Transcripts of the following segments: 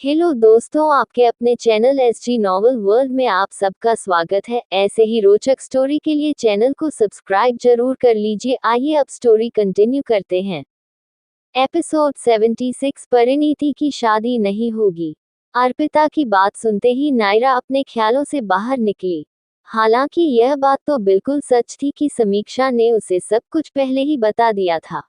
Hello दोस्तों, आपके अपने चैनल एसजी नॉवल वर्ल्ड में आप सबका स्वागत है। ऐसे ही रोचक स्टोरी के लिए चैनल को सब्सक्राइब जरूर कर लीजिए। आइए अब स्टोरी कंटिन्यू करते हैं। एपिसोड 76, परिणीति की शादी नहीं होगी। अर्पिता की बात सुनते ही नायरा अपने ख्यालों से बाहर निकली। हालांकि यह बात तो बिल्कुल सच थी कि समीक्षा ने उसे सब कुछ पहले ही बता दिया था,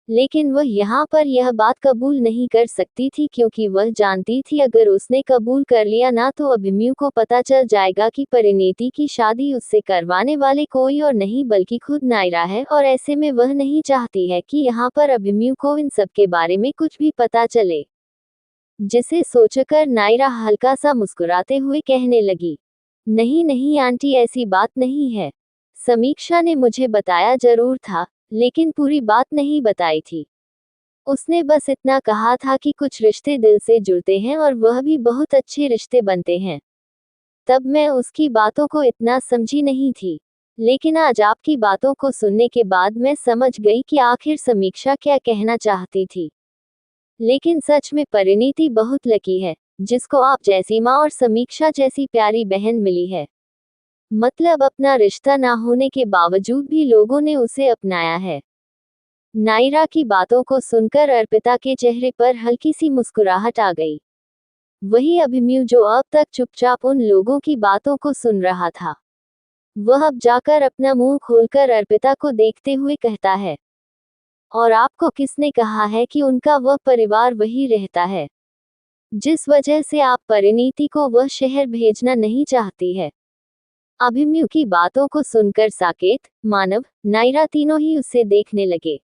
लेकिन वह यहाँ पर यह बात कबूल नहीं कर सकती थी, क्योंकि वह जानती थी अगर उसने कबूल कर लिया ना तो अभिमन्यु को पता चल जाएगा कि परिणीति की शादी उससे करवाने वाले कोई और नहीं बल्कि खुद नायरा है, और ऐसे में वह नहीं चाहती है कि यहाँ पर अभिमन्यु को इन सब के बारे में कुछ भी पता चले। जिसे सोचकर नायरा हल्का सा मुस्कुराते हुए कहने लगी, नहीं नहीं आंटी, ऐसी बात नहीं है। समीक्षा ने मुझे बताया जरूर था, लेकिन पूरी बात नहीं बताई थी। उसने बस इतना कहा था कि कुछ रिश्ते दिल से जुड़ते हैं और वह भी बहुत अच्छे रिश्ते बनते हैं। तब मैं उसकी बातों को इतना समझी नहीं थी, लेकिन आज आपकी बातों को सुनने के बाद मैं समझ गई कि आखिर समीक्षा क्या कहना चाहती थी। लेकिन सच में परिणीति बहुत लकी है, जिसको आप जैसी माँ और समीक्षा जैसी प्यारी बहन मिली है। मतलब अपना रिश्ता ना होने के बावजूद भी लोगों ने उसे अपनाया है। नायरा की बातों को सुनकर अर्पिता के चेहरे पर हल्की सी मुस्कुराहट आ गई। वही अभिमन्यु जो अब तक चुपचाप उन लोगों की बातों को सुन रहा था, वह अब जाकर अपना मुंह खोलकर अर्पिता को देखते हुए कहता है, और आपको किसने कहा है कि उनका वह परिवार वही रहता है, जिस वजह से आप परिणीति को वह शहर भेजना नहीं चाहती है। अभिमन्यु की बातों को सुनकर साकेत, मानव, नायरा तीनों ही उसे देखने लगे।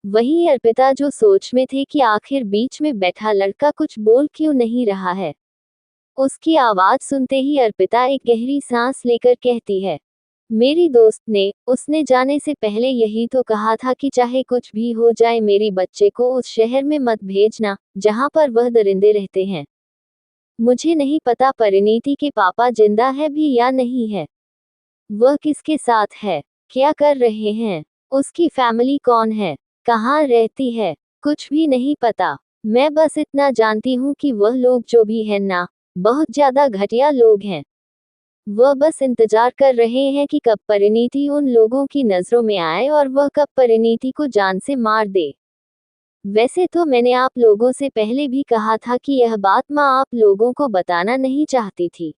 वहीं अर्पिता जो सोच में थे कि आखिर बीच में बैठा लड़का कुछ बोल क्यों नहीं रहा है। उसकी आवाज सुनते ही अर्पिता एक गहरी सांस लेकर कहती है, मेरी दोस्त ने, उसने जाने से पहले यही तो कहा था कि चाहे कुछ भी हो जाए मेरी बच्चे को उस शहर में मत भेजना जहां पर वह दरिंदे रहते हैं। मुझे नहीं पता परिणीति के पापा जिंदा है भी या नहीं है, वह किसके साथ है, क्या कर रहे हैं, उसकी फैमिली कौन है, कहाँ रहती है, कुछ भी नहीं पता। मैं बस इतना जानती हूँ कि वह लोग जो भी हैं ना, बहुत ज्यादा घटिया लोग हैं। वह बस इंतजार कर रहे हैं कि कब परिणीति उन लोगों की नजरों में आए और वह कब परिणीति को जान से मार दे। वैसे तो मैंने आप लोगों से पहले भी कहा था कि यह बात माँ आप लोगों को बताना नहीं चाहती थी,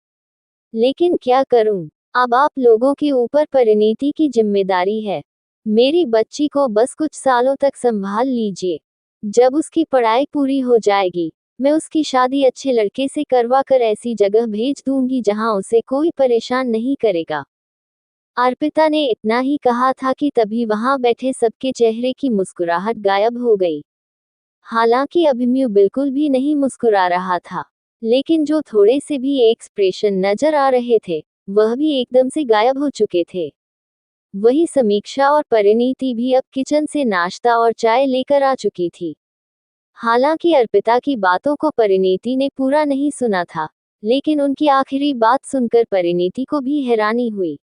लेकिन क्या करूं, अब आप लोगों के ऊपर परिणीति की जिम्मेदारी है। मेरी बच्ची को बस कुछ सालों तक संभाल लीजिए। जब उसकी पढ़ाई पूरी हो जाएगी, मैं उसकी शादी अच्छे लड़के से करवा कर ऐसी जगह भेज दूंगी जहां उसे कोई परेशान नहीं करेगा। अर्पिता ने इतना ही कहा था कि तभी वहां बैठे सबके चेहरे की मुस्कुराहट गायब हो गई। हालांकि अभिमन्यु बिल्कुल भी नहीं मुस्कुरा रहा था, लेकिन जो थोड़े से भी एक्सप्रेशन नजर आ रहे थे, वह भी एकदम से गायब हो चुके थे। वही समीक्षा और परिणीति भी अब किचन से नाश्ता और चाय लेकर आ चुकी थी। हालांकि अर्पिता की बातों को परिणीति ने पूरा नहीं सुना था, लेकिन उनकी आखिरी बात सुनकर परिणीति को भी हैरानी हुई।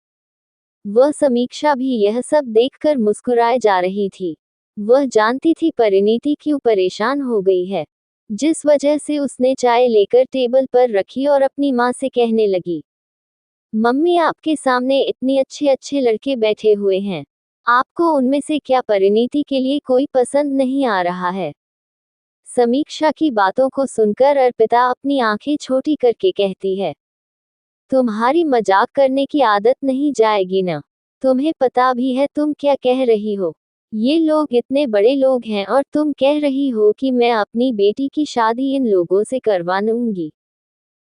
वह समीक्षा भी यह सब देखकर मुस्कुराए जा रही थी। वह जानती थी परिणीति क्यों परेशान हो गई है, जिस वजह से उसने चाय लेकर टेबल पर रखी और अपनी माँ से कहने लगी, मम्मी आपके सामने इतने अच्छे अच्छे लड़के बैठे हुए हैं, आपको उनमें से क्या परिणीति के लिए कोई पसंद नहीं आ रहा है। समीक्षा की बातों को सुनकर अर्पिता अपनी आंखें छोटी करके कहती है, तुम्हारी मजाक करने की आदत नहीं जाएगी ना, तुम्हें पता भी है तुम क्या कह रही हो। ये लोग इतने बड़े लोग हैं और तुम कह रही हो कि मैं अपनी बेटी की शादी इन लोगों से करवा लूंगी।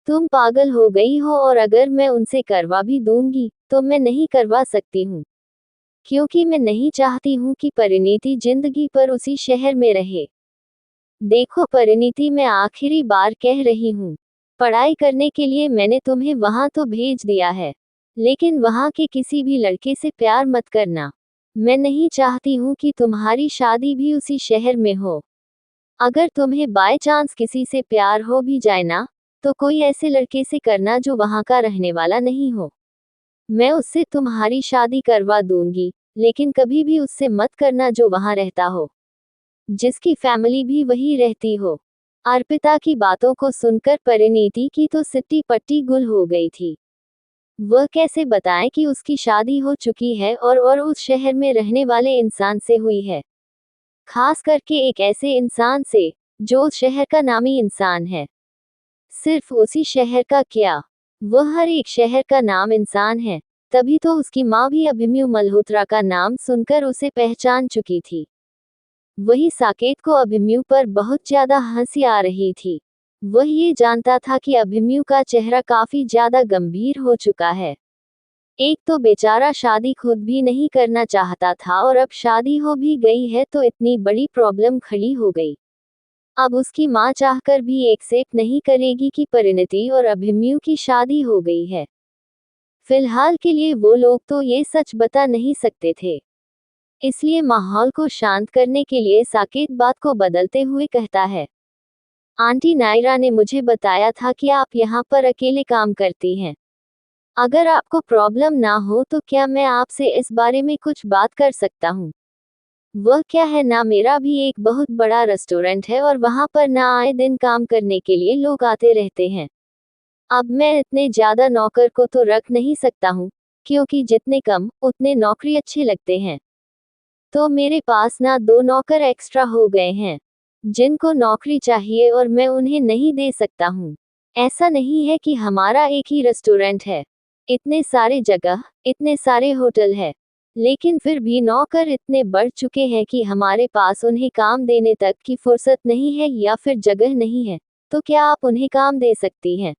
तुम पागल हो गई हो, और अगर मैं उनसे करवा भी दूंगी तो मैं नहीं करवा सकती हूँ, क्योंकि मैं नहीं चाहती हूँ कि परिणीति जिंदगी पर उसी शहर में रहे। देखो परिणीति, मैं आखिरी बार कह रही हूँ, पढ़ाई करने के लिए मैंने तुम्हें वहां तो भेज दिया है, लेकिन वहां के किसी भी लड़के से प्यार मत करना। मैं नहीं चाहती हूँ कि तुम्हारी शादी भी उसी शहर में हो। अगर तुम्हें बाय चांस किसी से प्यार हो भी जाए ना, तो कोई ऐसे लड़के से करना जो वहां का रहने वाला नहीं हो। मैं उससे तुम्हारी शादी करवा दूंगी, लेकिन कभी भी उससे मत करना जो वहां रहता हो, जिसकी फैमिली भी वही रहती हो। अर्पिता की बातों को सुनकर परिणीति की तो सिट्टी पट्टी गुल हो गई थी। वह कैसे बताए कि उसकी शादी हो चुकी है और उस शहर में रहने वाले इंसान से हुई है, खास करके एक ऐसे इंसान से जो उस शहर का नामी इंसान है। सिर्फ उसी शहर का क्या, वह हर एक शहर का नाम इंसान है। तभी तो उसकी माँ भी अभिमन्यु मल्होत्रा का नाम सुनकर उसे पहचान चुकी थी। वही साकेत को अभिमन्यु पर बहुत ज्यादा हंसी आ रही थी। वह ये जानता था कि अभिमन्यु का चेहरा काफी ज्यादा गंभीर हो चुका है। एक तो बेचारा शादी खुद भी नहीं करना चाहता था और अब शादी हो भी गई है तो इतनी बड़ी प्रॉब्लम खड़ी हो गई। अब उसकी माँ चाहकर भी एक्सेप्ट नहीं करेगी कि परिणीति और अभिमन्यु की शादी हो गई है। फिलहाल के लिए वो लोग तो ये सच बता नहीं सकते थे। इसलिए माहौल को शांत करने के लिए साकेत बात को बदलते हुए कहता है, आंटी नायरा ने मुझे बताया था कि आप यहाँ पर अकेले काम करती हैं। अगर आपको प्रॉब्लम ना हो तो क्या मैं आपसे इस बारे में कुछ बात कर सकता हूँ? वह क्या है ना, मेरा भी एक बहुत बड़ा रेस्टोरेंट है और वहाँ पर ना आए दिन काम करने के लिए लोग आते रहते हैं। अब मैं इतने ज्यादा नौकर को तो रख नहीं सकता हूँ, क्योंकि जितने कम उतने नौकरी अच्छे लगते हैं। तो मेरे पास ना 2 नौकर एक्स्ट्रा हो गए हैं जिनको नौकरी चाहिए और मैं उन्हें नहीं दे सकता हूँ। ऐसा नहीं है कि हमारा एक ही रेस्टोरेंट है, इतने सारे जगह, इतने सारे होटल है, लेकिन फिर भी नौकर इतने बढ़ चुके हैं कि हमारे पास उन्हें काम देने तक की फुर्सत नहीं है या फिर जगह नहीं है। तो क्या आप उन्हें काम दे सकती हैं?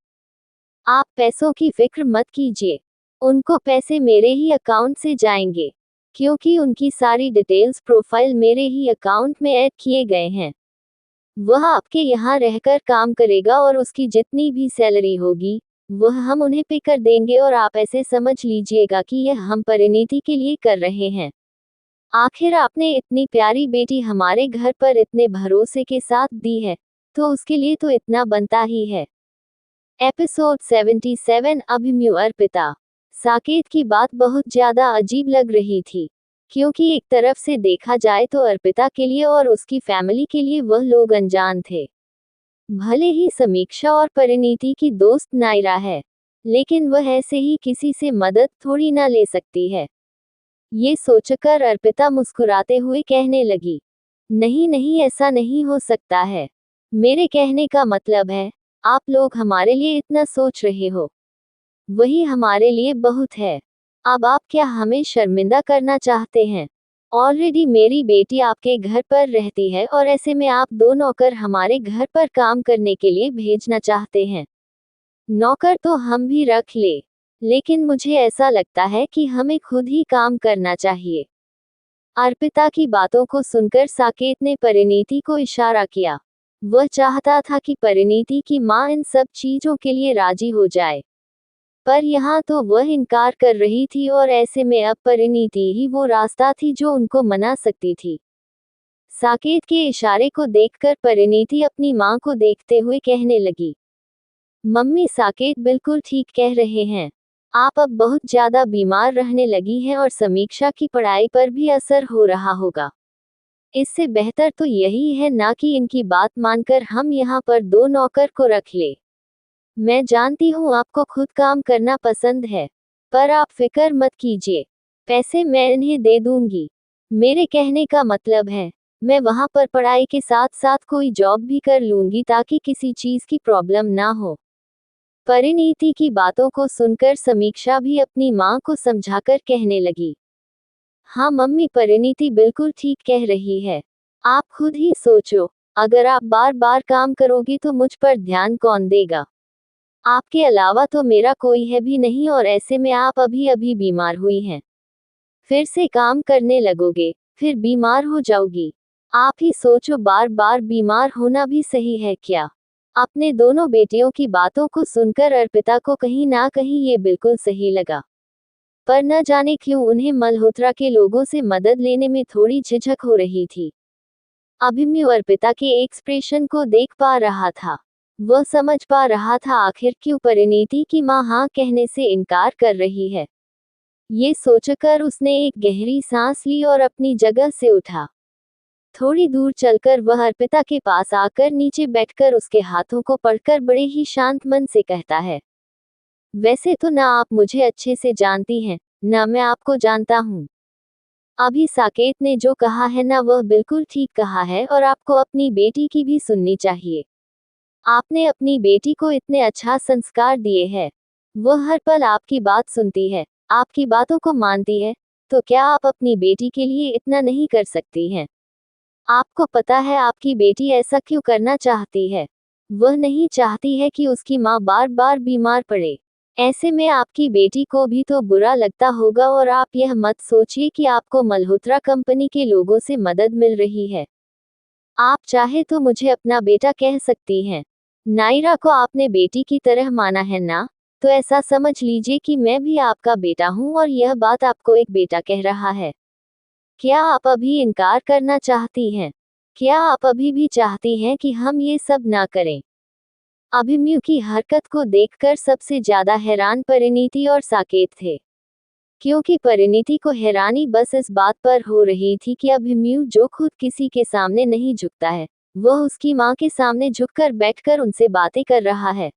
आप पैसों की फिक्र मत कीजिए, उनको पैसे मेरे ही अकाउंट से जाएंगे, क्योंकि उनकी सारी डिटेल्स प्रोफाइल मेरे ही अकाउंट में ऐड किए गए हैं। वह आपके यहाँ रहकर काम करेगा और उसकी जितनी भी सैलरी होगी वह हम उन्हें पे कर देंगे और आप ऐसे समझ लीजिएगा कि यह हम परिणीति के लिए कर रहे हैं। आखिर आपने इतनी प्यारी बेटी हमारे घर पर इतने भरोसे के साथ दी है, तो उसके लिए तो इतना बनता ही है। एपिसोड 77 अभिमन्यु अर्पिता। साकेत की बात बहुत ज्यादा अजीब लग रही थी, क्योंकि एक तरफ से देखा जाए तो अर्पिता के लिए और उसकी फैमिली के लिए वह लोग अनजान थे। भले ही समीक्षा और परिणीति की दोस्त नायरा है, लेकिन वह ऐसे ही किसी से मदद थोड़ी ना ले सकती है। ये सोचकर अर्पिता मुस्कुराते हुए कहने लगी, नहीं नहीं, ऐसा नहीं हो सकता है। मेरे कहने का मतलब है, आप लोग हमारे लिए इतना सोच रहे हो, वही हमारे लिए बहुत है। अब आप क्या हमें शर्मिंदा करना चाहते हैं? ऑलरेडी मेरी बेटी आपके घर पर रहती है और ऐसे में आप 2 नौकर हमारे घर पर काम करने के लिए भेजना चाहते हैं। नौकर तो हम भी रख ले, लेकिन मुझे ऐसा लगता है कि हमें खुद ही काम करना चाहिए। अर्पिता की बातों को सुनकर साकेत ने परिणीति को इशारा किया। वह चाहता था कि परिणीति की मां इन सब चीजों के लिए राजी हो जाए, पर यहाँ तो वह इनकार कर रही थी और ऐसे में अब परिणीति ही वो रास्ता थी जो उनको मना सकती थी। साकेत के इशारे को देखकर परिणीति अपनी मां को देखते हुए कहने लगी, मम्मी साकेत बिल्कुल ठीक कह रहे हैं, आप अब बहुत ज्यादा बीमार रहने लगी हैं और समीक्षा की पढ़ाई पर भी असर हो रहा होगा। इससे बेहतर तो यही है ना कि इनकी बात मानकर हम यहाँ पर 2 नौकर को रख ले। मैं जानती हूँ आपको खुद काम करना पसंद है, पर आप फिक्र मत कीजिए, पैसे मैं इन्हें दे दूंगी। मेरे कहने का मतलब है, मैं वहाँ पर पढ़ाई के साथ साथ कोई जॉब भी कर लूंगी ताकि किसी चीज की प्रॉब्लम ना हो। परिणीति की बातों को सुनकर समीक्षा भी अपनी माँ को समझाकर कहने लगी, हाँ मम्मी, परिणीति बिल्कुल ठीक कह रही है। आप खुद ही सोचो, अगर आप बार बार काम करोगी तो मुझ पर ध्यान कौन देगा? आपके अलावा तो मेरा कोई है भी नहीं और ऐसे में आप अभी अभी बीमार हुई हैं, फिर से काम करने लगोगे, फिर बीमार हो जाओगी। आप ही सोचो, बार बार बीमार होना भी सही है क्या? अपने दोनों बेटियों की बातों को सुनकर अर्पिता को कहीं ना कहीं ये बिल्कुल सही लगा, पर न जाने क्यों उन्हें मल्होत्रा के लोगों से मदद लेने में थोड़ी झिझक हो रही थी। अभिमन्यु अर्पिता के एक्सप्रेशन को देख पा रहा था। वह समझ पा रहा था आखिर क्यों परिणीति की मां हाँ कहने से इनकार कर रही है। ये सोचकर उसने एक गहरी सांस ली और अपनी जगह से उठा। थोड़ी दूर चलकर वह अर्पिता के पास आकर नीचे बैठकर उसके हाथों को पकड़कर बड़े ही शांत मन से कहता है, वैसे तो ना आप मुझे अच्छे से जानती हैं, ना मैं आपको जानता हूँ। अभी साकेत ने जो कहा है ना वह बिल्कुल ठीक कहा है और आपको अपनी बेटी की भी सुननी चाहिए। आपने अपनी बेटी को इतने अच्छा संस्कार दिए हैं। वह हर पल आपकी बात सुनती है, आपकी बातों को मानती है, तो क्या आप अपनी बेटी के लिए इतना नहीं कर सकती हैं? आपको पता है आपकी बेटी ऐसा क्यों करना चाहती है? वह नहीं चाहती है कि उसकी माँ बार बार बीमार पड़े। ऐसे में आपकी बेटी को भी तो बुरा लगता होगा और आप यह मत सोचिए कि आपको मल्होत्रा कंपनी के लोगों से मदद मिल रही है। आप चाहे तो मुझे अपना बेटा कह सकती हैं। नायरा को आपने बेटी की तरह माना है ना, तो ऐसा समझ लीजिए कि मैं भी आपका बेटा हूँ और यह बात आपको एक बेटा कह रहा है। क्या आप अभी इनकार करना चाहती हैं? क्या आप अभी भी चाहती हैं कि हम ये सब ना करें? अभिमन्यु की हरकत को देखकर सबसे ज्यादा हैरान परिणीति और साकेत थे, क्योंकि परिणीति को हैरानी बस इस बात पर हो रही थी कि अभिमन्यु जो खुद किसी के सामने नहीं झुकता है, वह उसकी माँ के सामने झुककर बैठकर उनसे बातें कर रहा है।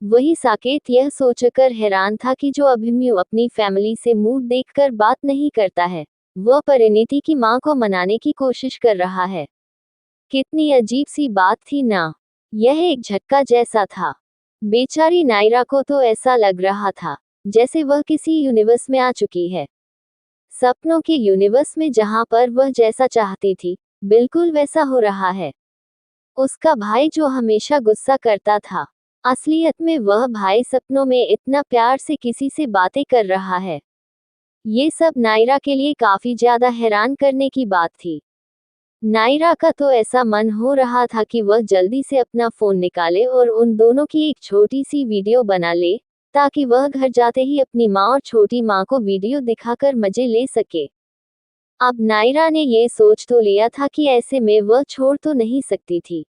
वही साकेत यह सोचकर हैरान था कि जो अभिमन्यु अपनी फैमिली से मुंह देखकर बात नहीं करता है, वह परिणीति की माँ को मनाने की कोशिश कर रहा है। कितनी अजीब सी बात थी ना। यह एक झटका जैसा था। बेचारी नायरा को तो ऐसा लग रहा था जैसे वह किसी यूनिवर्स में आ चुकी है, सपनों के यूनिवर्स में जहां पर वह जैसा चाहती थी बिल्कुल वैसा हो रहा है। उसका भाई जो हमेशा गुस्सा करता था, असलियत में वह भाई सपनों में इतना प्यार से किसी से बातें कर रहा है। ये सब नायरा के लिए काफी ज्यादा हैरान करने की बात थी। नायरा का तो ऐसा मन हो रहा था कि वह जल्दी से अपना फोन निकाले और उन दोनों की एक छोटी सी वीडियो बना ले, ताकि वह घर जाते ही अपनी माँ और छोटी माँ को वीडियो दिखाकर मजे ले सके। अब नायरा ने ये सोच तो लिया था कि ऐसे में वह छोड़ तो नहीं सकती थी,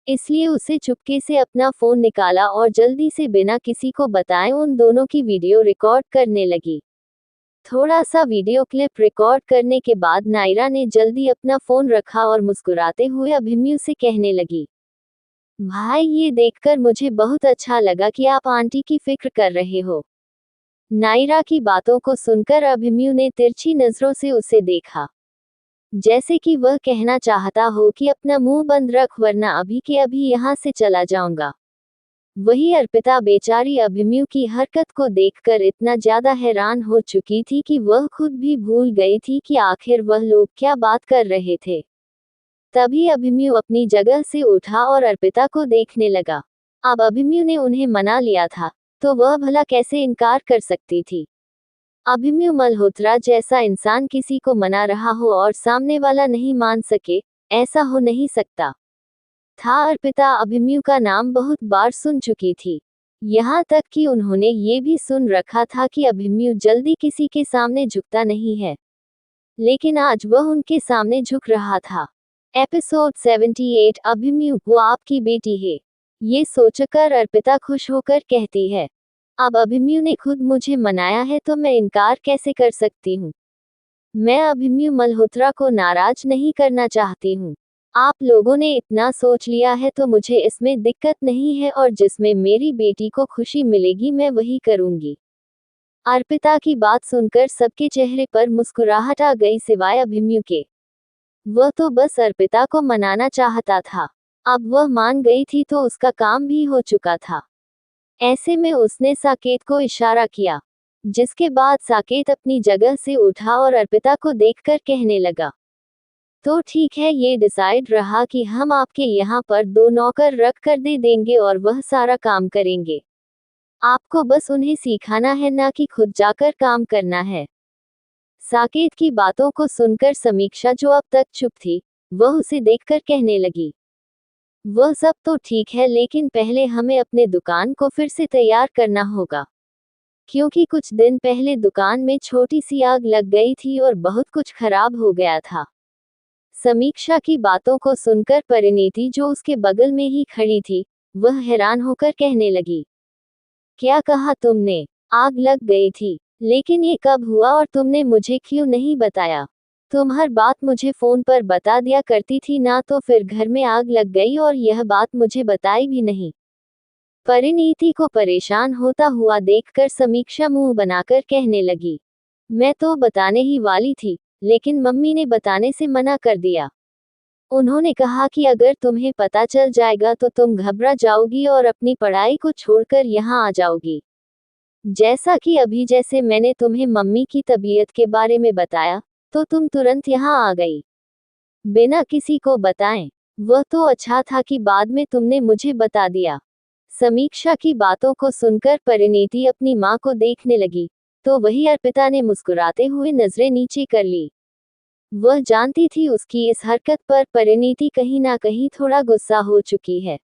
इसलिए उसे चुपके से अपना फोन निकाला और जल्दी से बिना किसी को बताए उन दोनों की वीडियो रिकॉर्ड करने लगी। थोड़ा सा वीडियो क्लिप रिकॉर्ड करने के बाद नायरा ने जल्दी अपना फोन रखा और मुस्कुराते हुए अभिमन्यु से कहने लगी, भाई ये देखकर मुझे बहुत अच्छा लगा कि आप आंटी की फिक्र कर रहे हो। नायरा की बातों को सुनकर अभिमन्यु ने तिरछी नजरों से उसे देखा, जैसे कि वह कहना चाहता हो कि अपना मुंह बंद रख वरना अभी के अभी यहाँ से चला जाऊंगा। वही अर्पिता बेचारी अभिमन्यु की हरकत को देखकर इतना ज्यादा हैरान हो चुकी थी कि वह खुद भी भूल गई थी कि आखिर वह लोग क्या बात कर रहे थे। तभी अभिमन्यु अपनी जगह से उठा और अर्पिता को देखने लगा। अब अभिमन्यु ने उन्हें मना लिया था, तो वह भला कैसे इनकार कर सकती थी। अभिमन्यु मल्होत्रा जैसा इंसान किसी को मना रहा हो और सामने वाला नहीं मान सके, ऐसा हो नहीं सकता था। अर्पिता अभिमन्यु का नाम बहुत बार सुन चुकी थी, यहाँ तक कि उन्होंने ये भी सुन रखा था कि अभिमन्यु जल्दी किसी के सामने झुकता नहीं है, लेकिन आज वह उनके सामने झुक रहा था। एपिसोड 78 अभिमन्यु वो आपकी बेटी है। ये सोचकर अर्पिता खुश होकर कहती है, अब अभिमन्यु ने खुद मुझे मनाया है तो मैं इनकार कैसे कर सकती हूँ। मैं अभिमन्यु मल्होत्रा को नाराज नहीं करना चाहती हूँ। आप लोगों ने इतना सोच लिया है तो मुझे इसमें दिक्कत नहीं है और जिसमें मेरी बेटी को खुशी मिलेगी मैं वही करूंगी। अर्पिता की बात सुनकर सबके चेहरे पर मुस्कुराहट आ गई सिवाय अभिमन्यु के। वह तो बस अर्पिता को मनाना चाहता था, अब वह मान गई थी तो उसका काम भी हो चुका था। ऐसे में उसने साकेत को इशारा किया, जिसके बाद साकेत अपनी जगह से उठा और अर्पिता को देखकर कहने लगा, तो ठीक है, ये डिसाइड रहा कि हम आपके यहाँ पर 2 नौकर रख कर दे देंगे और वह सारा काम करेंगे। आपको बस उन्हें सिखाना है ना कि खुद जाकर काम करना है। साकेत की बातों को सुनकर समीक्षा जो अब तक चुप थी, वह उसे देखकर कहने लगी, वह सब तो ठीक है लेकिन पहले हमें अपने दुकान को फिर से तैयार करना होगा, क्योंकि कुछ दिन पहले दुकान में छोटी सी आग लग गई थी और बहुत कुछ खराब हो गया था। समीक्षा की बातों को सुनकर परिणीति जो उसके बगल में ही खड़ी थी, वह हैरान होकर कहने लगी, क्या कहा तुमने? आग लग गई थी? लेकिन ये कब हुआ और तुमने मुझे क्यों नहीं बताया? तुम हर बात मुझे फोन पर बता दिया करती थी ना, तो फिर घर में आग लग गई और यह बात मुझे बताई भी नहीं। परिणीति को परेशान होता हुआ देखकर समीक्षा मुंह बनाकर कहने लगी, मैं तो बताने ही वाली थी, लेकिन मम्मी ने बताने से मना कर दिया। उन्होंने कहा कि अगर तुम्हें पता चल जाएगा तो तुम घबरा जाओगी और अपनी पढ़ाई को छोड़कर यहाँ आ जाओगी। जैसा कि अभी जैसे मैंने तुम्हें मम्मी की तबीयत के बारे में बताया, तो तुम तुरंत यहाँ आ गई, बिना किसी को बताएं। वह तो अच्छा था कि बाद में तुमने मुझे बता दिया। समीक्षा की बातों को सुनकर परिणीति अपनी माँ को देखने लगी, तो वही अर्पिता ने मुस्कुराते हुए नजरें नीचे कर ली। वह जानती थी उसकी इस हरकत पर परिणीति कहीं ना कहीं थोड़ा गुस्सा हो चुकी है।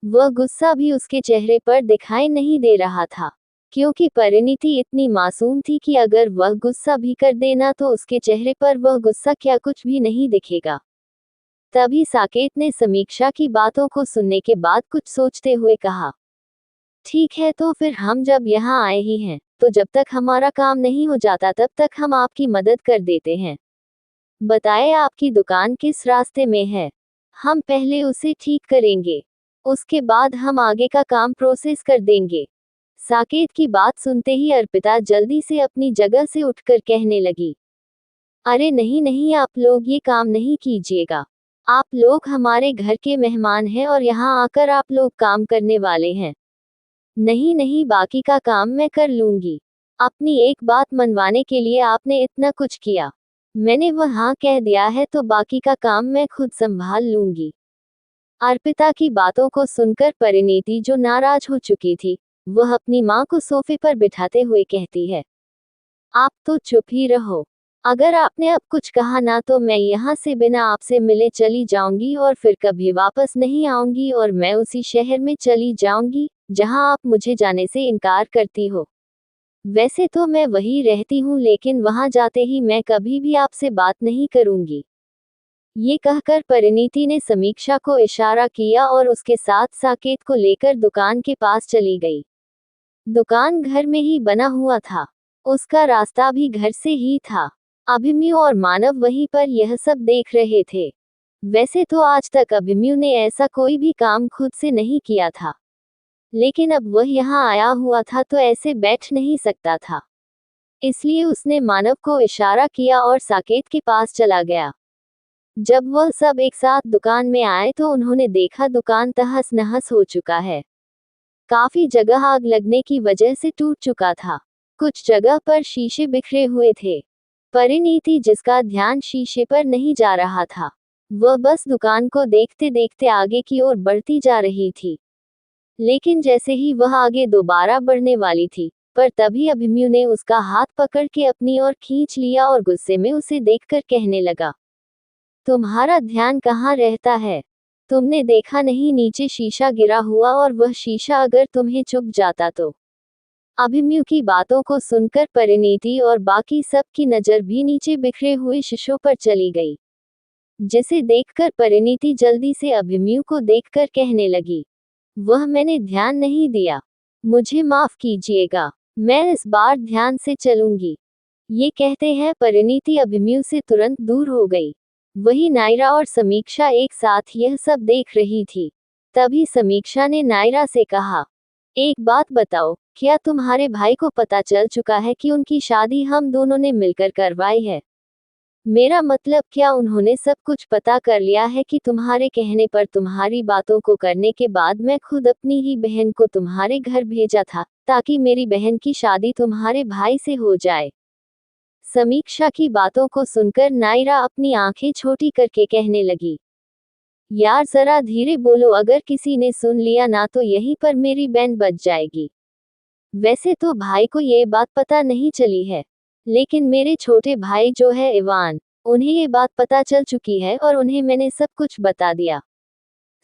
वह गुस्सा भी उसके चेहरे पर दिखाई नहीं दे रहा था, क्योंकि परिणीति इतनी मासूम थी कि अगर वह गुस्सा भी कर देना तो उसके चेहरे पर वह गुस्सा क्या कुछ भी नहीं दिखेगा। तभी साकेत ने समीक्षा की बातों को सुनने के बाद कुछ सोचते हुए कहा, ठीक है, तो फिर हम जब यहाँ आए ही हैं, तो जब तक हमारा काम नहीं हो जाता तब तक हम आपकी मदद कर देते हैं। बताएं आपकी दुकान किस रास्ते में है, हम पहले उसे ठीक करेंगे, उसके बाद हम आगे का काम प्रोसेस कर देंगे। साकेत की बात सुनते ही अर्पिता जल्दी से अपनी जगह से उठकर कहने लगी, अरे नहीं नहीं, आप लोग ये काम नहीं कीजिएगा। आप लोग हमारे घर के मेहमान हैं और यहाँ आकर आप लोग काम करने वाले हैं। नहीं नहीं, बाकी का काम मैं कर लूंगी। अपनी एक बात मनवाने के लिए आपने इतना कुछ किया, मैंने वह हाँ कह दिया है तो बाकी का काम मैं खुद संभाल लूंगी। अर्पिता की बातों को सुनकर परिणीति जो नाराज हो चुकी थी, वह अपनी माँ को सोफे पर बिठाते हुए कहती है, आप तो चुप ही रहो। अगर आपने अब कुछ कहा ना तो मैं यहाँ से बिना आपसे मिले चली जाऊंगी और फिर कभी वापस नहीं आऊंगी और मैं उसी शहर में चली जाऊंगी जहाँ आप मुझे जाने से इनकार करती हो। वैसे तो मैं वही रहती हूँ, लेकिन वहाँ जाते ही मैं कभी भी आपसे बात नहीं करूंगी। ये कहकर परिणीति ने समीक्षा को इशारा किया और उसके साथ साकेत को लेकर दुकान के पास चली गई। दुकान घर में ही बना हुआ था, उसका रास्ता भी घर से ही था। अभिमन्यु और मानव वहीं पर यह सब देख रहे थे। वैसे तो आज तक अभिमन्यु ने ऐसा कोई भी काम खुद से नहीं किया था, लेकिन अब वह यहाँ आया हुआ था तो ऐसे बैठ नहीं सकता था, इसलिए उसने मानव को इशारा किया और साकेत के पास चला गया। जब वह सब एक साथ दुकान में आए तो उन्होंने देखा दुकान तहस नहस हो चुका है। काफी जगह आग लगने की वजह से टूट चुका था, कुछ जगह पर शीशे बिखरे हुए थे। परिणीति, जिसका ध्यान शीशे पर नहीं जा रहा था, वह बस दुकान को देखते देखते आगे की ओर बढ़ती जा रही थी। लेकिन जैसे ही वह आगे दोबारा बढ़ने वाली थी, पर तभी अभिमन्यु ने उसका हाथ पकड़ के अपनी ओर खींच लिया और गुस्से में उसे देखकर कहने लगा, तुम्हारा ध्यान कहाँ रहता है? तुमने देखा नहीं नीचे शीशा गिरा हुआ, और वह शीशा अगर तुम्हें चुभ जाता तो। अभिमन्यु की बातों को सुनकर परिणीति और बाकी सब की नजर भी नीचे बिखरे हुए शीशों पर चली गई, जिसे देखकर परिणीति जल्दी से अभिमन्यु को देखकर कहने लगी, वह मैंने ध्यान नहीं दिया, मुझे माफ कीजिएगा, मैं इस बार ध्यान से चलूंगी। ये कहते हैं परिणीति अभिमन्यु से तुरंत दूर हो गई। वही नायरा और समीक्षा एक साथ यह सब देख रही थी। तभी समीक्षा ने नायरा से कहा, एक बात बताओ, क्या तुम्हारे भाई को पता चल चुका है कि उनकी शादी हम दोनों ने मिलकर करवाई है? मेरा मतलब, क्या उन्होंने सब कुछ पता कर लिया है कि तुम्हारे कहने पर तुम्हारी बातों को करने के बाद मैं खुद अपनी ही बहन को तुम्हारे घर भेजा था, ताकि मेरी बहन की शादी तुम्हारे भाई से हो जाए? समीक्षा की बातों को सुनकर नायरा अपनी आंखें छोटी करके कहने लगी, यार जरा धीरे बोलो, अगर किसी ने सुन लिया ना तो यहीं पर मेरी बैंड बज जाएगी। वैसे तो भाई को ये बात पता नहीं चली है, लेकिन मेरे छोटे भाई जो है इवान, उन्हें ये बात पता चल चुकी है और उन्हें मैंने सब कुछ बता दिया।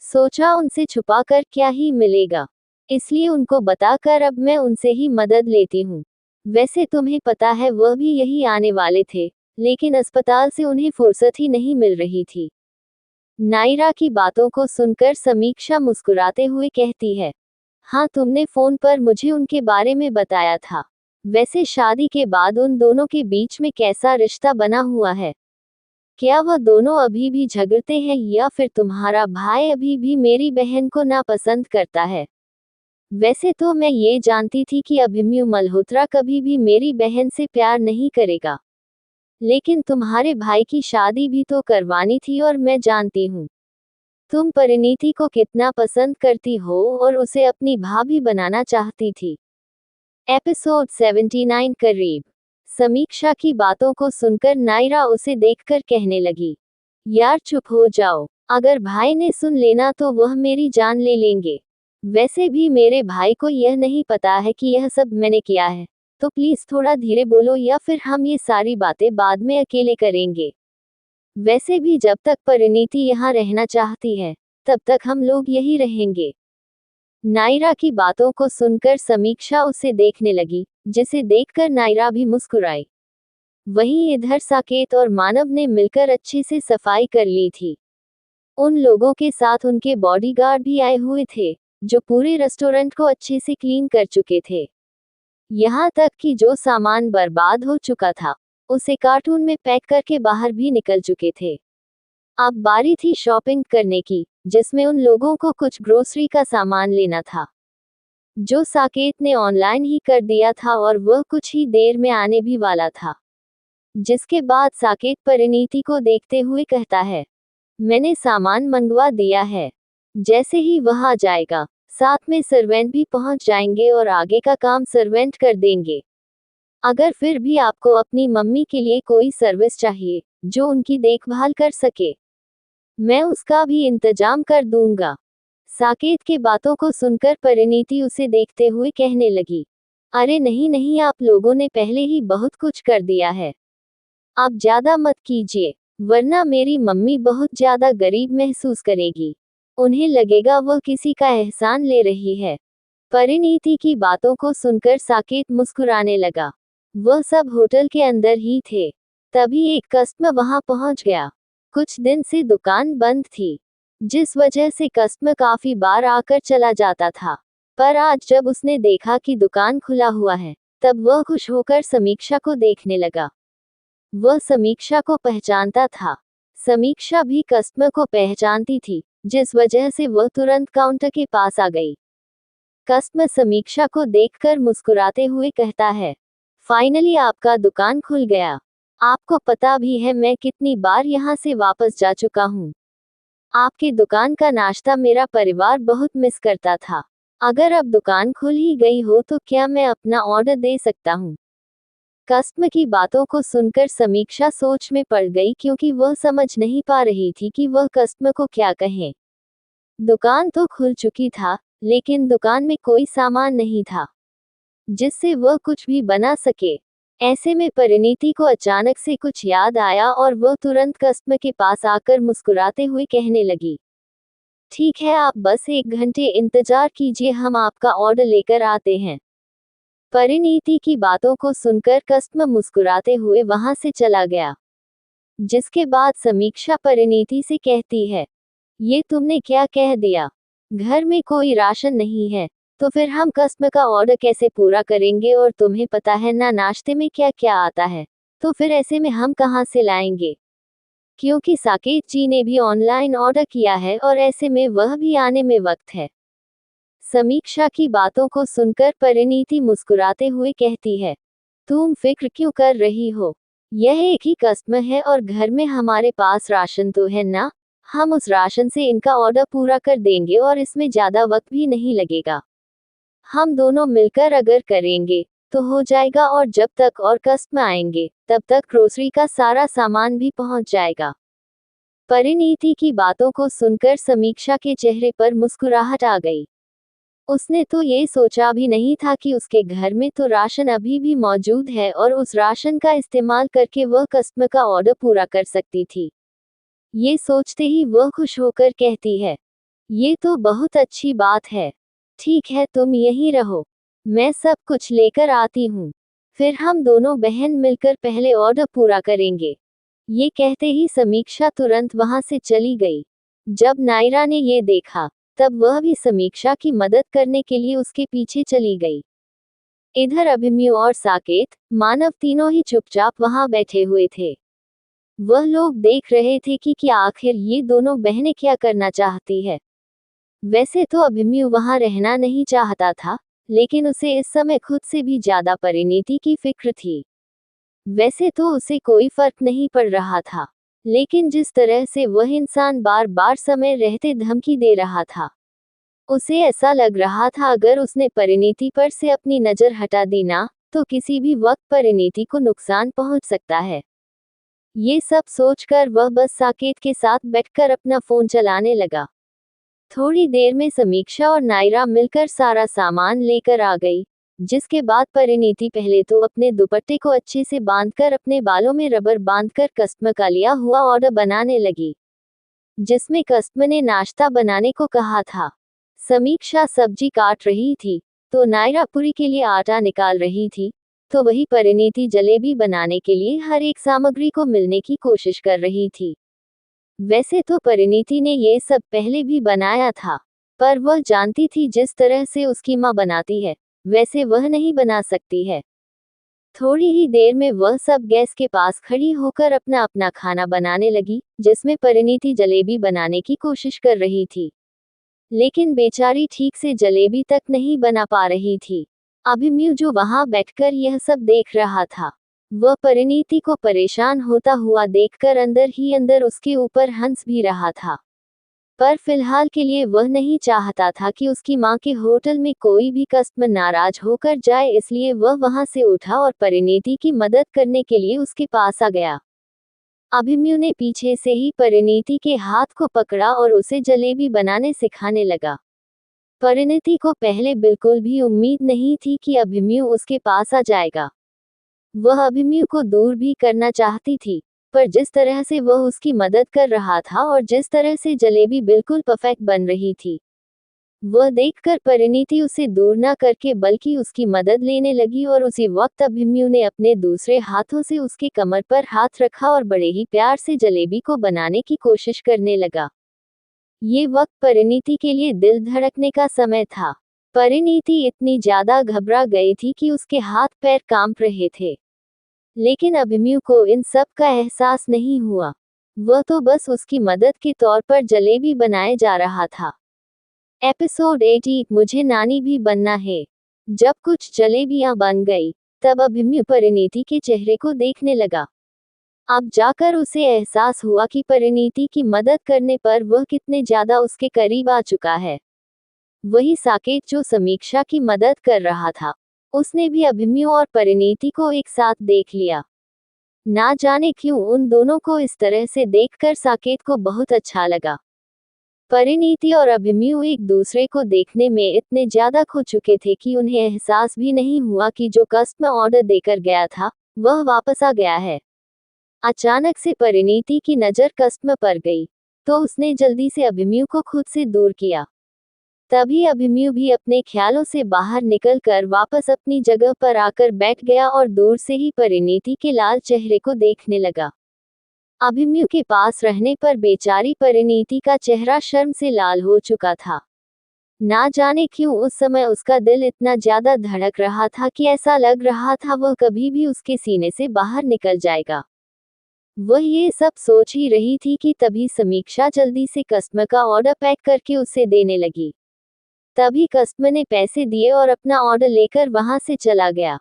सोचा उनसे छुपा कर क्या ही मिलेगा, इसलिए उनको बताकर अब मैं उनसे ही मदद लेती हूँ। वैसे तुम्हें पता है वह भी यही आने वाले थे, लेकिन अस्पताल से उन्हें फुर्सत ही नहीं मिल रही थी। नायरा की बातों को सुनकर समीक्षा मुस्कुराते हुए कहती है, हाँ, तुमने फोन पर मुझे उनके बारे में बताया था। वैसे शादी के बाद उन दोनों के बीच में कैसा रिश्ता बना हुआ है? क्या वह दोनों अभी भी झगड़ते हैं या फिर तुम्हारा भाई अभी भी मेरी बहन को नापसंद करता है? वैसे तो मैं ये जानती थी कि अभिमन्यु मल्होत्रा कभी भी मेरी बहन से प्यार नहीं करेगा, लेकिन तुम्हारे भाई की शादी भी तो करवानी थी और मैं जानती हूँ तुम परिणीति को कितना पसंद करती हो और उसे अपनी भाभी बनाना चाहती थी। एपिसोड 79 करीब। समीक्षा की बातों को सुनकर नायरा उसे देखकर कहने लगी, यार चुप हो जाओ, अगर भाई ने सुन लेना तो वह मेरी जान ले लेंगे। वैसे भी मेरे भाई को यह नहीं पता है कि यह सब मैंने किया है, तो प्लीज थोड़ा धीरे बोलो या फिर हम ये सारी बातें बाद में अकेले करेंगे। वैसे भी जब तक परिणीति यहाँ रहना चाहती है, तब तक हम लोग यही रहेंगे। नायरा की बातों को सुनकर समीक्षा उसे देखने लगी, जिसे देखकर नायरा भी मुस्कुराई। वहीं इधर साकेत और मानव ने मिलकर अच्छे से सफाई कर ली थी। उन लोगों के साथ उनके बॉडीगार्ड भी आए हुए थे, जो पूरे रेस्टोरेंट को अच्छे से क्लीन कर चुके थे। यहाँ तक कि जो सामान बर्बाद हो चुका था, उसे कार्टून में पैक करके बाहर भी निकल चुके थे। अब बारी थी शॉपिंग करने की, जिसमें उन लोगों को कुछ ग्रोसरी का सामान लेना था, जो साकेत ने ऑनलाइन ही कर दिया था और वह कुछ ही देर में आने भी वाला था। जिसके बाद साकेत परिणीति को देखते हुए कहता है, मैंने सामान मंगवा दिया है, जैसे ही वह आ जाएगा साथ में सर्वेंट भी पहुंच जाएंगे और आगे का काम सर्वेंट कर देंगे। अगर फिर भी आपको अपनी मम्मी के लिए कोई सर्विस चाहिए जो उनकी देखभाल कर सके, मैं उसका भी इंतजाम कर दूंगा। साकेत के बातों को सुनकर परिणीति उसे देखते हुए कहने लगी, अरे नहीं नहीं, आप लोगों ने पहले ही बहुत कुछ कर दिया है, आप ज्यादा मत कीजिए, वरना मेरी मम्मी बहुत ज्यादा गरीब महसूस करेगी, उन्हें लगेगा वह किसी का एहसान ले रही है। परिणीति की बातों को सुनकर साकेत मुस्कुराने लगा। वह सब होटल के अंदर ही थे, तभी एक कस्टमर वहां पहुंच गया। कुछ दिन से दुकान बंद थी, जिस वजह से कस्टमर काफी बार आकर चला जाता था, पर आज जब उसने देखा कि दुकान खुला हुआ है, तब वह खुश होकर समीक्षा को देखने लगा। वह समीक्षा को पहचानता था। समीक्षा भी कस्टमर को पहचानती थी, जिस वजह से वह तुरंत काउंटर के पास आ गई। कस्टमर समीक्षा को देखकर मुस्कुराते हुए कहता है, फाइनली आपका दुकान खुल गया। आपको पता भी है मैं कितनी बार यहाँ से वापस जा चुका हूँ। आपके दुकान का नाश्ता मेरा परिवार बहुत मिस करता था। अगर अब दुकान खुल ही गई हो तो क्या मैं अपना ऑर्डर दे सकता हूँ? कस्टमर की बातों को सुनकर समीक्षा सोच में पड़ गई, क्योंकि वह समझ नहीं पा रही थी कि वह कस्टमर को क्या कहे। दुकान तो खुल चुकी था, लेकिन दुकान में कोई सामान नहीं था जिससे वह कुछ भी बना सके। ऐसे में परिणीति को अचानक से कुछ याद आया और वह तुरंत कस्टमर के पास आकर मुस्कुराते हुए कहने लगी, ठीक है, आप बस 1 घंटे इंतजार कीजिए, हम आपका ऑर्डर लेकर आते हैं। परिणीति की बातों को सुनकर कस्टमर मुस्कुराते हुए वहां से चला गया। जिसके बाद समीक्षा परिणीति से कहती है, ये तुमने क्या कह दिया? घर में कोई राशन नहीं है, तो फिर हम कस्टमर का ऑर्डर कैसे पूरा करेंगे? और तुम्हें पता है ना नाश्ते में क्या क्या आता है, तो फिर ऐसे में हम कहाँ से लाएंगे? क्योंकि साकेत जी ने भी ऑनलाइन ऑर्डर किया है और ऐसे में वह भी आने में वक्त है। समीक्षा की बातों को सुनकर परिणीति मुस्कुराते हुए कहती है, तुम फिक्र क्यों कर रही हो? यह एक ही कस्टमर है और घर में हमारे पास राशन तो है ना, हम उस राशन से इनका ऑर्डर पूरा कर देंगे और इसमें ज्यादा वक्त भी नहीं लगेगा। हम दोनों मिलकर अगर करेंगे तो हो जाएगा, और जब तक और कस्टमर आएंगे तब तक ग्रोसरी का सारा सामान भी पहुंच जाएगा। परिणीति की बातों को सुनकर समीक्षा के चेहरे पर मुस्कुराहट आ गई। उसने तो ये सोचा भी नहीं था कि उसके घर में तो राशन अभी भी मौजूद है और उस राशन का इस्तेमाल करके वह कस्टमर का ऑर्डर पूरा कर सकती थी। ये सोचते ही वह खुश होकर कहती है, ये तो बहुत अच्छी बात है। ठीक है, तुम यहीं रहो, मैं सब कुछ लेकर आती हूँ, फिर हम दोनों बहन मिलकर पहले ऑर्डर पूरा करेंगे। ये कहते ही समीक्षा तुरंत वहां से चली गई। जब नायरा ने ये देखा, तब वह भी समीक्षा की मदद करने के लिए उसके पीछे चली गई। इधर अभिमन्यु और साकेत, मानव तीनों ही चुपचाप वहां बैठे हुए थे। वह लोग देख रहे थे कि आखिर ये दोनों बहनें क्या करना चाहती है। वैसे तो अभिमन्यु वहां रहना नहीं चाहता था, लेकिन उसे इस समय खुद से भी ज्यादा परिणीति की फिक्र थी। वैसे तो उसे कोई फर्क नहीं पड़ रहा था, लेकिन जिस तरह से वह इंसान बार बार समय रहते धमकी दे रहा था, उसे ऐसा लग रहा था अगर उसने परिणीति पर से अपनी नजर हटा दी ना, तो किसी भी वक्त परिणीति को नुकसान पहुंच सकता है। ये सब सोचकर वह बस साकेत के साथ बैठकर अपना फोन चलाने लगा। थोड़ी देर में समीक्षा और नायरा मिलकर सारा सामान लेकर आ गई, जिसके बाद परिणीति पहले तो अपने दुपट्टे को अच्छे से बांधकर अपने बालों में रबर बांधकर कस्टमर का लिया हुआ ऑर्डर बनाने लगी, जिसमें कस्टमर ने नाश्ता बनाने को कहा था। समीक्षा सब्जी काट रही थी, तो नायरा पूरी के लिए आटा निकाल रही थी, तो वही परिणीति जलेबी बनाने के लिए हर एक सामग्री को मिलने की कोशिश कर रही थी। वैसे तो परिणीति ने ये सब पहले भी बनाया था, पर वह जानती थी जिस तरह से उसकी माँ बनाती है, वैसे वह नहीं बना सकती है। थोड़ी ही देर में वह सब गैस के पास खड़ी होकर अपना अपना खाना बनाने लगी, जिसमें परिणीति जलेबी बनाने की कोशिश कर रही थी, लेकिन बेचारी ठीक से जलेबी तक नहीं बना पा रही थी। अभिमन्यु जो वहां बैठकर यह सब देख रहा था, वह परिणीति को परेशान होता हुआ देखकर अंदर ही अंदर उसके ऊपर हंस भी रहा था। पर फिलहाल के लिए वह नहीं चाहता था कि उसकी मां के होटल में कोई भी कस्टमर नाराज होकर जाए, इसलिए वह वहां से उठा और परिणीति की मदद करने के लिए उसके पास आ गया। अभिमन्यु ने पीछे से ही परिणीति के हाथ को पकड़ा और उसे जलेबी बनाने सिखाने लगा। परिणीति को पहले बिल्कुल भी उम्मीद नहीं थी कि अभिमन्यु उसके पास आ जाएगा। वह अभिमन्यु को दूर भी करना चाहती थी, पर जिस तरह से वह उसकी मदद कर रहा था और जिस तरह से जलेबी बिल्कुल परफेक्ट बन रही थी, वह देखकर परिणीति उसे दूर न करके बल्कि उसकी मदद लेने लगी और उसी वक्त अभिमन्यु ने अपने दूसरे हाथों से उसके कमर पर हाथ रखा और बड़े ही प्यार से जलेबी को बनाने की कोशिश करने लगा। ये वक्त परिणीति के लिए दिल धड़कने का समय था। परिणीति इतनी ज्यादा घबरा गई थी कि उसके हाथ पैर कांप रहे थे, लेकिन अभिमन्यु को इन सब का एहसास नहीं हुआ। वह तो बस उसकी मदद के तौर पर जलेबी बनाए जा रहा था। एपिसोड 80 मुझे नानी भी बनना है। जब कुछ जलेबियां बन गई, तब अभिमन्यु परिणीति के चेहरे को देखने लगा। अब जाकर उसे एहसास हुआ कि परिणीति की मदद करने पर वह कितने ज्यादा उसके करीब आ चुका है। वही साकेत जो समीक्षा की मदद कर रहा था, उसने भी अभिमन्यु और परिणीति को एक साथ देख लिया। ना जाने क्यों उन दोनों को इस तरह से देखकर साकेत को बहुत अच्छा लगा। परिणीति और अभिमन्यु एक दूसरे को देखने में इतने ज्यादा खो चुके थे कि उन्हें एहसास भी नहीं हुआ कि जो कस्टमर ऑर्डर देकर गया था, वह वापस आ गया है। अचानक से परिणीति की नजर कस्टमर पर गई, तो उसने जल्दी से अभिमन्यु को खुद से दूर किया। तभी अभिमन्यु भी अपने ख्यालों से बाहर निकलकर वापस अपनी जगह पर आकर बैठ गया और दूर से ही परिणीति के लाल चेहरे को देखने लगा। अभिमन्यु के पास रहने पर बेचारी परिणीति का चेहरा शर्म से लाल हो चुका था। ना जाने क्यों उस समय उसका दिल इतना ज्यादा धड़क रहा था कि ऐसा लग रहा था वह कभी भी उसके सीने से बाहर निकल जाएगा। वह ये सब सोच ही रही थी कि तभी समीक्षा जल्दी से कस्टमर का ऑर्डर पैक करके उसे देने लगी। तभी कस्टमर ने पैसे दिए और अपना ऑर्डर लेकर वहां से चला गया।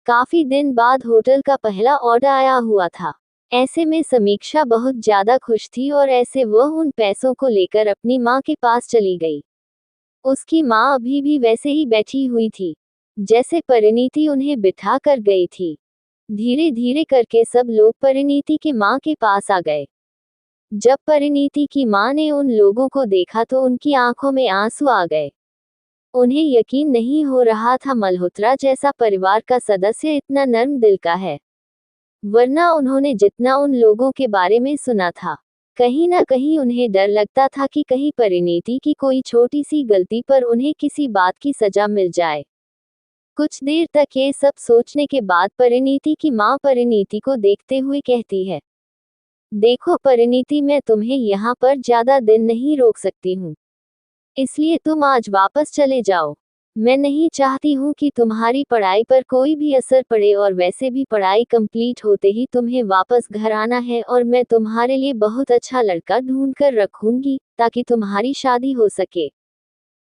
काफी दिन बाद होटल का पहला ऑर्डर आया हुआ था। ऐसे में समीक्षा बहुत ज्यादा खुश थी और ऐसे वह उन पैसों को लेकर अपनी माँ के पास चली गई। उसकी माँ अभी भी वैसे ही बैठी हुई थी, जैसे परिणीति उन्हें बिठा कर गई थी। धीरे धीरे करके सब लोग परिणीति की माँ के पास आ गए। जब परिणीति की माँ ने उन लोगों को देखा तो उनकी आंखों में आंसू आ गए। उन्हें यकीन नहीं हो रहा था मल्होत्रा जैसा परिवार का सदस्य इतना नर्म दिल का है, वरना उन्होंने जितना उन लोगों के बारे में सुना था, कहीं ना कहीं उन्हें डर लगता था कि कहीं परिणीति की कोई छोटी सी गलती पर उन्हें किसी बात की सजा मिल जाए। कुछ देर तक ये सब सोचने के बाद परिणीति की माँ परिणीति को देखते हुए कहती है, देखो परिणीति, मैं तुम्हें यहाँ पर ज्यादा दिन नहीं रोक सकती हूँ, इसलिए तुम आज वापस चले जाओ। मैं नहीं चाहती हूँ कि तुम्हारी पढ़ाई पर कोई भी असर पड़े और वैसे भी पढ़ाई कंप्लीट होते ही तुम्हें वापस घर आना है और मैं तुम्हारे लिए बहुत अच्छा लड़का ढूंढ कर रखूंगी ताकि तुम्हारी शादी हो सके।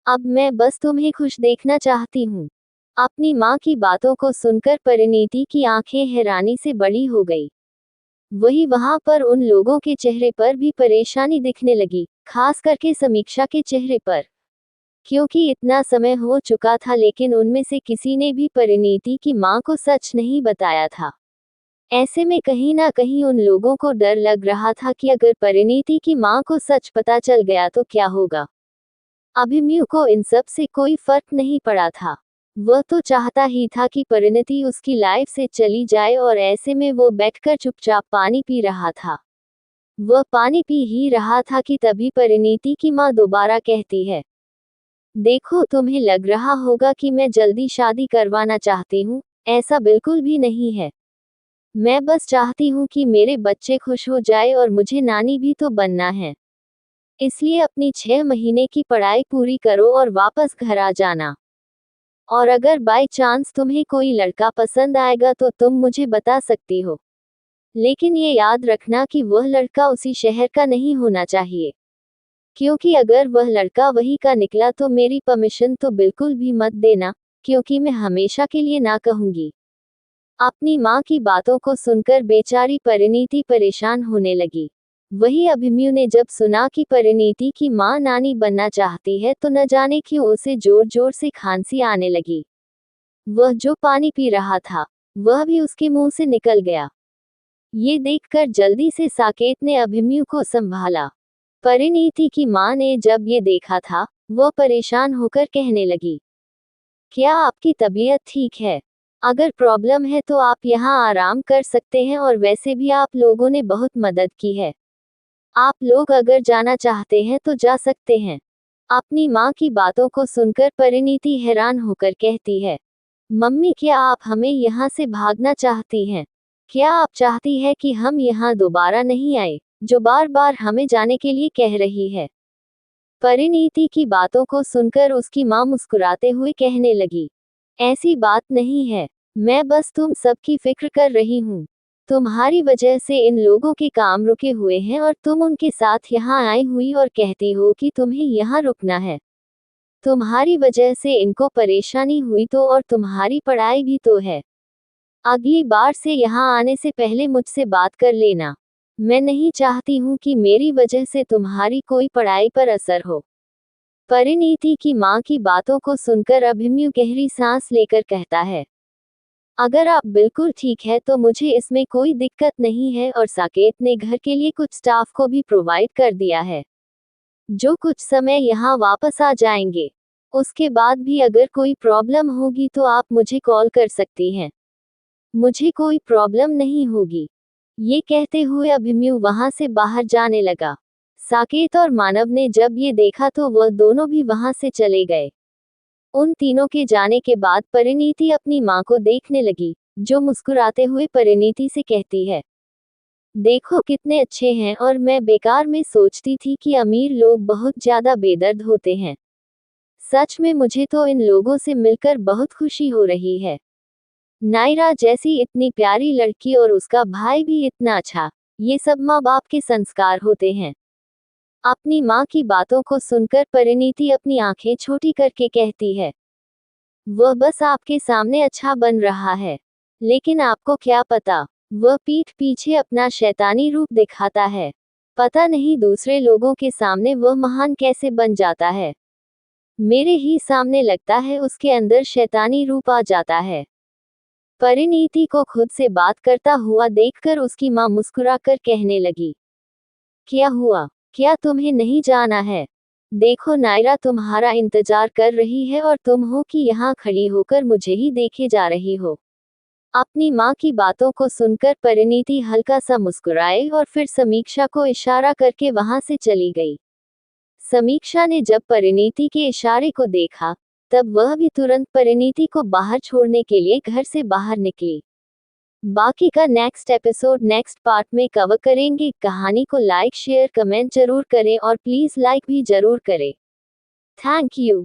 अब मैं बस तुम्हें खुश देखना चाहती हूँ। अपनी माँ की बातों को सुनकर परिणीति की आंखें हैरानी से बड़ी हो गई। वही वहां पर उन लोगों के चेहरे पर भी परेशानी दिखने लगी, खास करके समीक्षा के चेहरे पर, क्योंकि इतना समय हो चुका था लेकिन उनमें से किसी ने भी परिणीति की मां को सच नहीं बताया था। ऐसे में कहीं ना कहीं उन लोगों को डर लग रहा था कि अगर परिणीति की मां को सच पता चल गया तो क्या होगा। अभिमन्यु को इन सब से कोई फर्क नहीं पड़ा था। वह तो चाहता ही था कि परिणीति उसकी लाइफ से चली जाए और ऐसे में वो बैठकर चुपचाप पानी पी रहा था। वह पानी पी ही रहा था कि तभी परिणीति की मां दोबारा कहती है, देखो तुम्हें लग रहा होगा कि मैं जल्दी शादी करवाना चाहती हूँ, ऐसा बिल्कुल भी नहीं है। मैं बस चाहती हूँ कि मेरे बच्चे खुश हो जाए और मुझे नानी भी तो बनना है। इसलिए अपनी 6 महीने की पढ़ाई पूरी करो और वापस घर आ जाना। और अगर बाय चांस तुम्हें कोई लड़का पसंद आएगा तो तुम मुझे बता सकती हो। लेकिन ये याद रखना कि वह लड़का उसी शहर का नहीं होना चाहिए, क्योंकि अगर वह लड़का वही का निकला तो मेरी परमिशन तो बिल्कुल भी मत देना, क्योंकि मैं हमेशा के लिए ना कहूंगी। अपनी माँ की बातों को सुनकर बेचारी परिणीति परेशान होने लगी। वही अभिमन्यु ने जब सुना कि परिणीति की माँ नानी बनना चाहती है तो न जाने क्यों उसे जोर जोर से खांसी आने लगी। वह जो पानी पी रहा था वह भी उसके मुंह से निकल गया। ये देखकर जल्दी से साकेत ने अभिमन्यु को संभाला। परिणीति की मां ने जब ये देखा था, वो परेशान होकर कहने लगी, क्या आपकी तबीयत ठीक है? अगर प्रॉब्लम है तो आप यहाँ आराम कर सकते हैं और वैसे भी आप लोगों ने बहुत मदद की है। आप लोग अगर जाना चाहते हैं तो जा सकते हैं। अपनी माँ की बातों को सुनकर परिणीति हैरान होकर कहती है, मम्मी क्या आप हमें यहाँ से भागना चाहती हैं? क्या आप चाहती है कि हम यहाँ दोबारा नहीं आए, जो बार बार हमें जाने के लिए कह रही है? परिणीति की बातों को सुनकर उसकी माँ मुस्कुराते हुए कहने लगी, ऐसी बात नहीं है, मैं बस तुम सबकी फिक्र कर रही हूँ। तुम्हारी वजह से इन लोगों के काम रुके हुए हैं और तुम उनके साथ यहाँ आई हुई और कहती हो कि तुम्हें यहाँ रुकना है। तुम्हारी वजह से इनको परेशानी हुई तो और तुम्हारी पढ़ाई भी तो है। अगली बार से यहाँ आने से पहले मुझसे बात कर लेना। मैं नहीं चाहती हूँ कि मेरी वजह से तुम्हारी कोई पढ़ाई पर असर हो। परिणीति की माँ की बातों को सुनकर अभिमन्यु गहरी सांस लेकर कहता है, अगर आप बिल्कुल ठीक है तो मुझे इसमें कोई दिक्कत नहीं है और साकेत ने घर के लिए कुछ स्टाफ को भी प्रोवाइड कर दिया है, जो कुछ समय यहाँ वापस आ जाएंगे। उसके बाद भी अगर कोई प्रॉब्लम होगी तो आप मुझे कॉल कर सकती हैं। मुझे कोई प्रॉब्लम नहीं होगी। ये कहते हुए अभिमन्यु वहां से बाहर जाने लगा। साकेत और मानव ने जब ये देखा तो वह दोनों भी वहां से चले गए। उन तीनों के जाने के बाद परिणीति अपनी माँ को देखने लगी, जो मुस्कुराते हुए परिणीति से कहती है, देखो कितने अच्छे हैं और मैं बेकार में सोचती थी कि अमीर लोग बहुत ज्यादा बेदर्द होते हैं। सच में मुझे तो इन लोगों से मिलकर बहुत खुशी हो रही है। नायरा जैसी इतनी प्यारी लड़की और उसका भाई भी इतना अच्छा, ये सब माँ बाप के संस्कार होते हैं। अपनी माँ की बातों को सुनकर परिणीति अपनी आंखें छोटी करके कहती है, वह बस आपके सामने अच्छा बन रहा है, लेकिन आपको क्या पता, वह पीठ पीछे अपना शैतानी रूप दिखाता है। पता नहीं दूसरे लोगों के सामने वह महान कैसे बन जाता है। मेरे ही सामने लगता है उसके अंदर शैतानी रूप आ जाता है। परिणीति को खुद से बात करता हुआ देखकर उसकी माँ मुस्कुराकर कहने लगी, क्या हुआ, क्या तुम्हें नहीं जाना है? देखो नायरा तुम्हारा इंतजार कर रही है और तुम हो कि यहाँ खड़ी होकर मुझे ही देखे जा रही हो। अपनी माँ की बातों को सुनकर परिणीति हल्का सा मुस्कुराई और फिर समीक्षा को इशारा करके वहां से चली गई। समीक्षा ने जब परिणीति के इशारे को देखा, तब वह भी तुरंत परिणीति को बाहर छोड़ने के लिए घर से बाहर निकली। बाकी का नेक्स्ट एपिसोड नेक्स्ट पार्ट में कवर करेंगे। कहानी को लाइक शेयर कमेंट जरूर करें और प्लीज लाइक भी जरूर करें। Thank you.